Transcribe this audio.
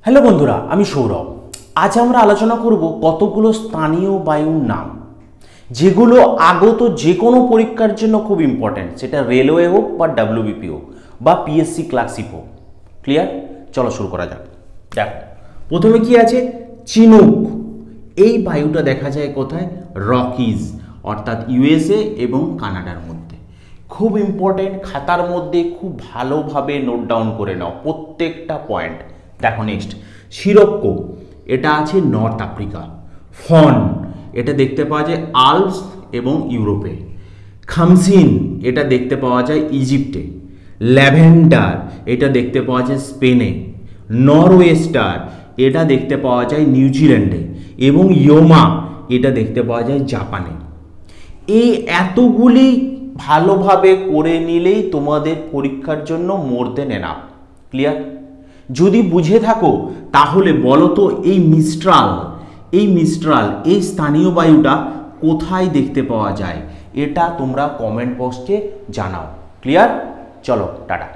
Hello বন্ধুরা, আমি সৌরভ। আজ আমরা আলোচনা করব কতগুলো স্থানীয় বায়ুর নাম, যেগুলো আগত যে কোনো পরীক্ষার জন্য খুব ইম্পর্ট্যান্ট, সেটা রেলওয়ে হোক বা ডাব্লিউবিপি হোক বা পিএসসি ক্লার্কশিপ হোক। ক্লিয়ার? চলো শুরু করা যাক। দেখো, প্রথমে কি আছে? চিনুক। এই বায়ুটা দেখা যায় কোথায়? রকিজ, অর্থাৎ ইউএসএ এবং কানাডার মধ্যে। খুব ইম্পর্টেন্ট, খাতার মধ্যে খুব ভালোভাবে নোট ডাউন করে নাও প্রত্যেকটা পয়েন্ট। দেখো নেক্সট, সিরক্কো, এটা আছে নর্থ আফ্রিকা। ফন, এটা দেখতে পাওয়া যায় আল্পস এবং ইউরোপে। খামসিন, এটা দেখতে পাওয়া যায় ইজিপ্টে। ল্যাভেন্ডার, এটা দেখতে পাওয়া যায় স্পেনে। নরওয়েস্টার, এটা দেখতে পাওয়া যায় নিউজিল্যান্ডে। এবং ইয়োমা, এটা দেখতে পাওয়া যায় জাপানে। এই এতগুলি ভালোভাবে করে নিলেই তোমাদের পরীক্ষার জন্য মোর দেন এনাফ। ক্লিয়ার? যদি বুঝে থাকো তাহলে বলো তো এই মিস্ট্রাল, এই স্থানীয় বায়ুটা কোথায় দেখতে পাওয়া যায়? এটা তোমরা কমেন্ট বক্সে জানাও। ক্লিয়ার? চলো টাটা।